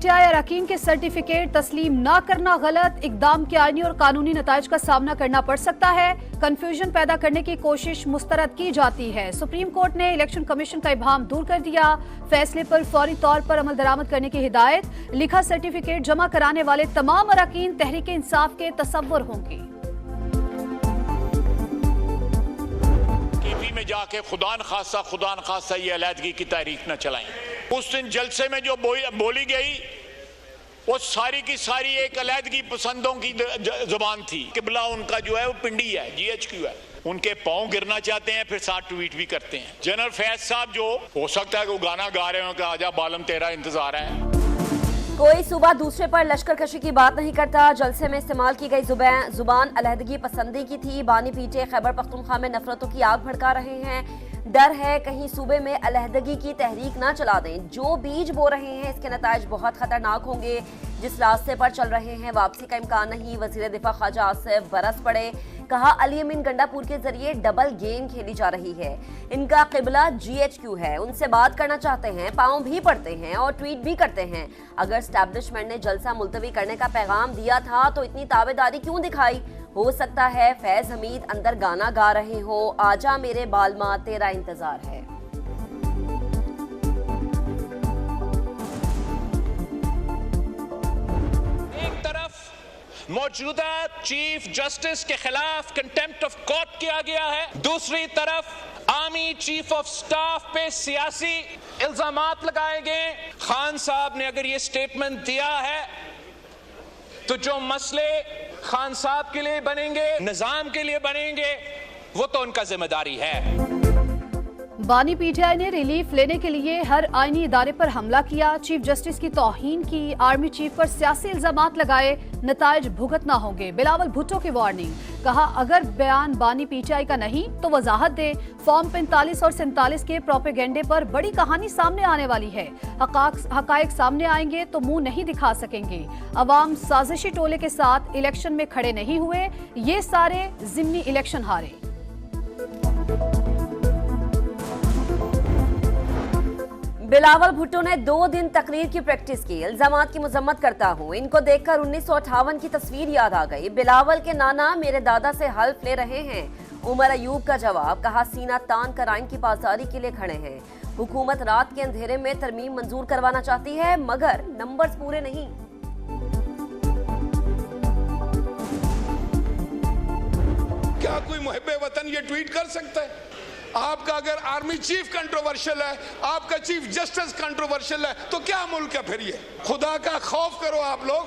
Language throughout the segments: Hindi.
पीटीआई अरकान के सर्टिफिकेट तस्लीम न करना गलत, इकदाम के आईनी और कानूनी नताइज का सामना करना पड़ सकता है। कंफ्यूजन पैदा करने की कोशिश मुस्तरद की जाती है। सुप्रीम कोर्ट ने इलेक्शन कमीशन का इब्हाम दूर कर दिया। फैसले पर फौरी तौर पर अमल दरामद करने की हिदायत। लिखा सर्टिफिकेट जमा कराने वाले तमाम अरकान तहरीक इंसाफ के तसव्वुर होंगे। में जाके खुदा न खासा ये अलहदगी की तहरीक न चलाएं। उस दिन जलसे में जो बोली गई वो सारी की सारी एक अलहदगी पसंदों की जुबान थी। किबला उनका जो है वो पिंडी है, GHQ है। उनके पांव गिरना चाहते हैं, फिर साथ ट्वीट भी करते हैं। जनरल फैज साहब जो हो सकता है कि वो गाना गा रहे हो कि आजा बालम तेरा इंतजार है। कोई सूबा दूसरे पर लश्कर कशी की बात नहीं करता। जलसे में इस्तेमाल की गई जुबान अलहदगी पसंदी की थी। बानी पीटे खैबर पख्तूनख्वा में नफरतों की आग भड़का रहे हैं। डर है कहीं सूबे में अलहदगी की तहरीक ना चला दें। जो बीज बो रहे हैं इसके नताइज बहुत खतरनाक होंगे। जिस रास्ते पर चल रहे हैं वापसी का इम्कान नहीं। वजीर दिफा ख्वाजा आसिफ बरस पड़े। कहा अली अमीन गंडापुर के जरिए डबल गेम खेली जा रही है। इनका किबला GHQ है। उनसे बात करना चाहते हैं, पाँव भी पड़ते हैं और ट्वीट भी करते हैं। अगर स्टैब्लिशमेंट ने जलसा मुलतवी करने का पैगाम दिया था तो इतनी ताबेदारी क्यों दिखाई। हो सकता है फैज हमीद अंदर गाना गा रहे हो, आजा मेरे बालमा तेरा इंतजार है। एक तरफ मौजूदा चीफ जस्टिस के खिलाफ कंटेम्प्ट ऑफ कोर्ट किया गया है, दूसरी तरफ आर्मी चीफ ऑफ स्टाफ पे सियासी इल्जामात लगाए गए। खान साहब ने अगर ये स्टेटमेंट दिया है तो जो मसले खान साहब के लिए बनेंगे, निजाम के लिए बनेंगे, वो तो उनका जिम्मेदारी है। बानी पीटीआई ने रिलीफ लेने के लिए हर आईनी इदारे पर हमला किया। चीफ जस्टिस की तौहीन की। आर्मी चीफ पर सियासी इल्जामात लगाए, नताइज भुगतना होंगे। बिलावल भुट्टो की वार्निंग। कहा अगर बयान बानी पीटीआई का नहीं तो वजाहत दे। फॉर्म 45 और 47 के प्रोपेगेंडे पर बड़ी कहानी सामने आने वाली है। हकायक सामने आएंगे तो मुंह नहीं दिखा सकेंगे। अवाम साजिशी टोले के साथ इलेक्शन में खड़े नहीं हुए, ये सारे जिमनी इलेक्शन हारे। बिलावल भुट्टो ने 2 दिन तकरीर की प्रैक्टिस की। इल्जामात की मजम्मत करता हूँ। इनको देखकर 1958 की तस्वीर याद आ गई। बिलावल के नाना मेरे दादा से हल्फ ले रहे हैं। उमर अयूब का जवाब। कहा सीना तान कर आइन की पासदारी के लिए खड़े हैं। हुकूमत रात के अंधेरे में तरमीम मंजूर करवाना चाहती है मगर नंबर्स पूरे नहीं। क्या कोई मुहिब्बे वतन ये ट्वीट कर सकता है? आपका अगर आर्मी चीफ कंट्रोवर्शियल है, आपका चीफ जस्टिस कंट्रोवर्शियल है, तो क्या मुल्क है फिर ये? खुदा का खौफ करो आप लोग,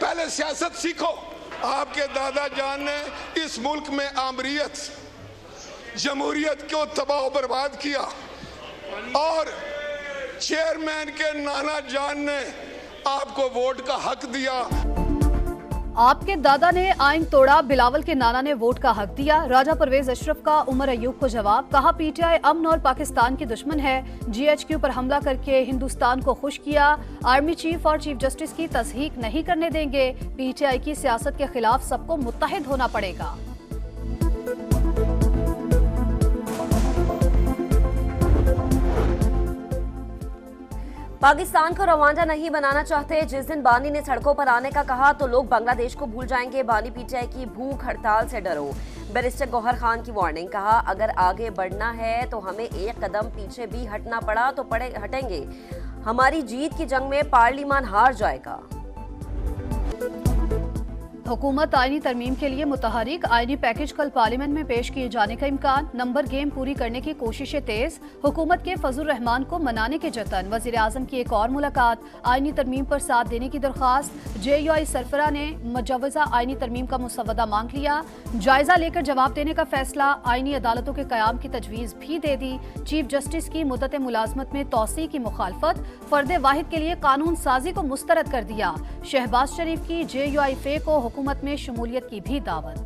पहले सियासत सीखो। आपके दादा जान ने इस मुल्क में आमरीत जमहूरियत को तबाह बर्बाद किया और चेयरमैन के नाना जान ने आपको वोट का हक दिया। आपके दादा ने आइन तोड़ा, बिलावल के नाना ने वोट का हक दिया। राजा परवेज अशरफ का उमर अयूब को जवाब। कहा पीटीआई अमन और पाकिस्तान की दुश्मन है। GHQ पर हमला करके हिंदुस्तान को खुश किया। आर्मी चीफ और चीफ जस्टिस की तस्दीक नहीं करने देंगे। पीटीआई की सियासत के खिलाफ सबको मुत्तहिद होना पड़ेगा। पाकिस्तान को रवांडा नहीं बनाना चाहते। जिस दिन बानी ने सड़कों पर आने का कहा तो लोग बांग्लादेश को भूल जाएंगे। बानी पीटीआई की भूख हड़ताल से डरो। बैरिस्टर गौहर खान की वार्निंग। कहा अगर आगे बढ़ना है तो हमें एक कदम पीछे भी हटना पड़ा तो हटेंगे। हमारी जीत की जंग में पार्लिमान हार जाएगा। हुकूमत आईनी तरमीम के लिए मुतहरिक। आईनी पैकेज कल पार्लियामेंट में पेश किए जाने का इम्कान। नंबर गेम पूरी करने की कोशिशें तेज। हुकूमत के फजल रहमान को मनाने के जतन। वजीर आजम की एक और मुलाकात। आईनी तरमीम पर साथ देने की दरख्वास्त। JUI सरफरा ने मुजवजा आईनी तरमीम का मुसवदा मांग लिया। जायजा लेकर जवाब देने का फैसला। आईनी अदालतों के कयाम की तजवीज़ भी दे दी। चीफ जस्टिस की मुद्दत मुलाजमत में तोसी की मुखालफत। फर्द वाहिद के लिए कानून साजी को मुस्तरद कर दिया। शहबाज शरीफ की JUI फे को हुकूमत में शमूलियत की भी दावत।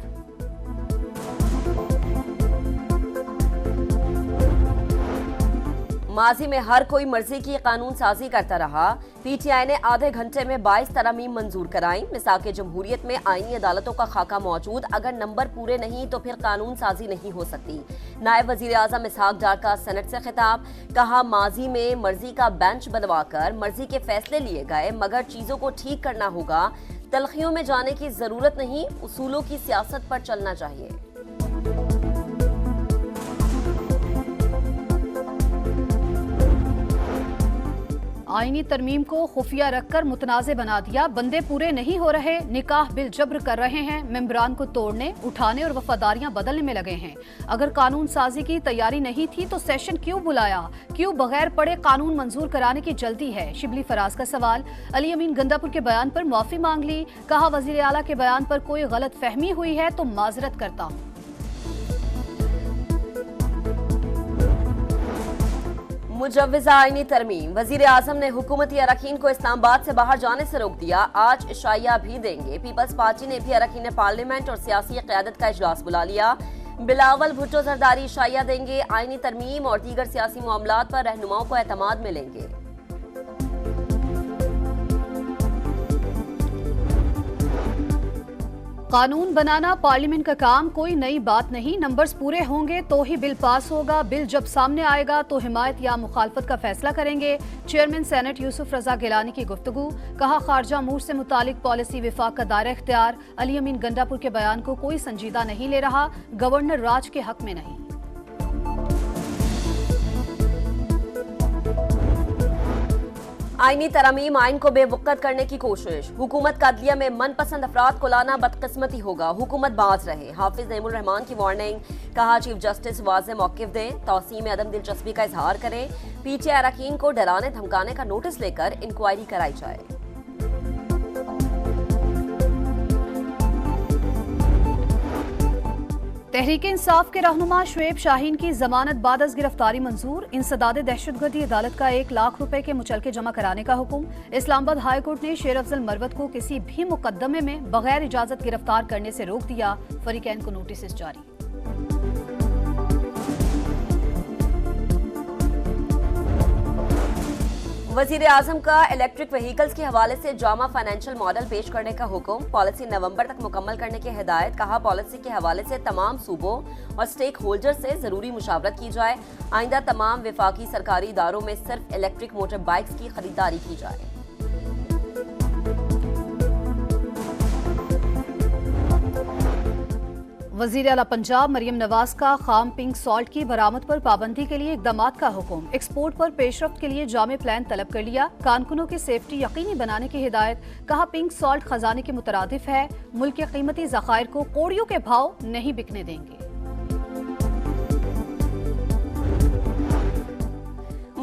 माजी में हर कोई मर्जी की कानून साजी करता रहा। पीटीआई ने आधे घंटे में 22 तरमीम मंजूर कराई। मिसाक जमहूरियत में आईनी अदालतों का खाका मौजूद, अगर नंबर पूरे नहीं तो फिर कानून साजी नहीं हो सकती। नायब वजीर आजम इसहाक डार का सेनेट से खिताब, कहा माजी में मर्जी का बेंच बनवाकर मर्जी के फैसले लिए गए, मगर चीजों को ठीक करना होगा। तलखियों में जाने की जरूरत नहीं, उसूलों की सियासत पर चलना चाहिए। आईनी तरमीम को खुफिया रखकर मुतनाज़ बना दिया। बंदे पूरे नहीं हो रहे, निकाह बिल जब्र कर रहे हैं, मेंबरान को तोड़ने उठाने और वफादारियां बदलने में लगे हैं। अगर कानून साजी की तैयारी नहीं थी तो सेशन क्यों बुलाया? क्यों बगैर पढ़े कानून मंजूर कराने की जल्दी है? शिबली फराज का सवाल। अली अमीन गंडापुर के बयान पर माफी मांग ली, कहा वजीर आला के बयान पर कोई गलत फहमी हुई है तो माजरत करता हूँ। मुजव्विज़ा आईनी तरमीम, वजीर आजम ने हुकूमती अरकान को इस्लामाबाद से बाहर जाने से रोक दिया। आज इशाया भी देंगे। पीपल्स पार्टी ने भी अरकान पार्लियामेंट और सियासी क़यादत का इजलास बुला लिया। बिलावल भुट्टो जरदारी इशाया देंगे। आईनी तरमीम और दीगर सियासी मामलात पर रहनुमाओं को एतमाद मिलेंगे। कानून बनाना पार्लियामेंट का काम कोई नई बात नहीं। नंबर्स पूरे होंगे तो ही बिल पास होगा। बिल जब सामने आएगा तो हिमायत या मुखालफत का फैसला करेंगे। चेयरमैन सेनेट यूसुफ रजा गिलानी की गुफ्तगू, कहा खारजा अमूर से मुतालिक पॉलिसी विफाक का दायरा इख्तियार। अली अमीन गंडापुर के बयान को कोई संजीदा नहीं ले रहा, गवर्नर राज के हक में नहीं। आईनी तरमीम आइन को बेवकत करने की कोशिश, हुकूमत का अदलिया में मनपसंद अफराद को लाना बदकिस्मती होगा, हुकूमत बाज रहे। हाफिज नईमुर रहमान की वार्निंग, कहा चीफ जस्टिस वाज़ेह मौक़िफ़ दें, तौसीम में अदम दिलचस्पी का इजहार करें। पीटीआई अरकान को डराने धमकाने का नोटिस लेकर इंक्वायरी कराई जाए। तहरीक इंसाफ के रहनुमा शुएब शाहीन की जमानत बाद अज गिरफ्तारी मंजूर। इंसदाद दहशतगर्दी अदालत का 1 लाख रुपए के मुचलके जमा कराने का हुक्म। इस्लामाबाद हाई कोर्ट ने शेर अफजल मरवत को किसी भी मुकदमे में बगैर इजाजत गिरफ्तार करने से रोक दिया। फरीकैन को नोटिस जारी। वजीर आजम का इलेक्ट्रिक व्हीकल्स के हवाले से जामा फाइनेंशियल मॉडल पेश करने का हुक्म। पॉलिसी नवंबर तक मुकम्मल करने की हिदायत। कहा पॉलिसी के हवाले से तमाम सूबों और स्टेक होल्डर से जरूरी मुशावरत की जाए। आइंदा तमाम विफाकी सरकारी इदारों में सिर्फ इलेक्ट्रिक मोटर बाइक्स की खरीदारी की जाए। वज़ीर आला पंजाब मरियम नवाज का खाम पिंक सॉल्ट की बरामद पर पाबंदी के लिए इक़दामात का हुक्म। एक्सपोर्ट पर पेशरफ्त के लिए जामे प्लान तलब कर लिया। कारकुनों की सेफ्टी यकीनी बनाने की हिदायत। कहा पिंक सॉल्ट खजाने के मुतरादिफ है, मुल्क के कीमती ज़खायर को कोड़ियों के भाव नहीं बिकने देंगे।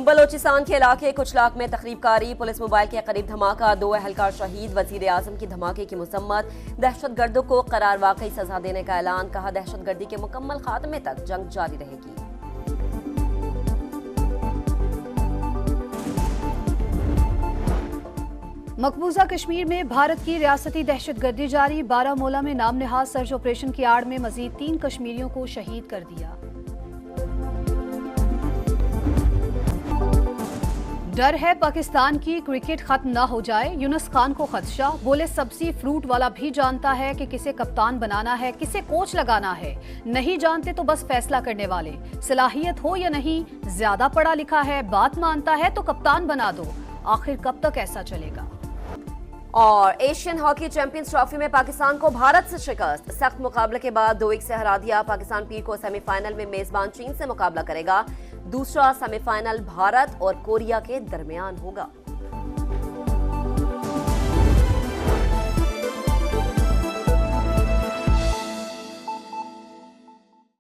बलोचिस्तान के इलाके कुचलाक में तकरीबकारी, पुलिस मोबाइल के करीब धमाका, 2 अहलकार शहीद। वजीर आजम की धमाके की मुसम्मत। दहशतगर्दों को करार वाकई सजा देने का ऐलान। कहा दहशतगर्दी के मुकम्मल खात्मे तक जंग जारी रहेगी। मकबूजा कश्मीर में भारत की रियासती दहशतगर्दी जारी। बारामूला में नाम नहाज सर्च ऑपरेशन की आड़ में मजीद 3 कश्मीरियों को शहीद कर दिया। डर है पाकिस्तान की क्रिकेट खत्म ना हो जाए, यूनुस खान को खदशा। बोले सब्जी फ्रूट वाला भी जानता है कि किसे कप्तान बनाना है, किसे कोच लगाना है। नहीं जानते तो बस फैसला करने वाले। सलाहियत हो या नहीं, ज्यादा पढ़ा लिखा है, बात मानता है तो कप्तान बना दो। आखिर कब तक ऐसा चलेगा? और एशियन हॉकी चैंपियंस ट्रॉफी में पाकिस्तान को भारत से शिकस्त। सख्त मुकाबले के बाद 2-1 से हरा दिया। पाकिस्तान पीर को सेमीफाइनल में मेजबान चीन से मुकाबला करेगा। दूसरा सेमीफाइनल भारत और कोरिया के दरमियान होगा।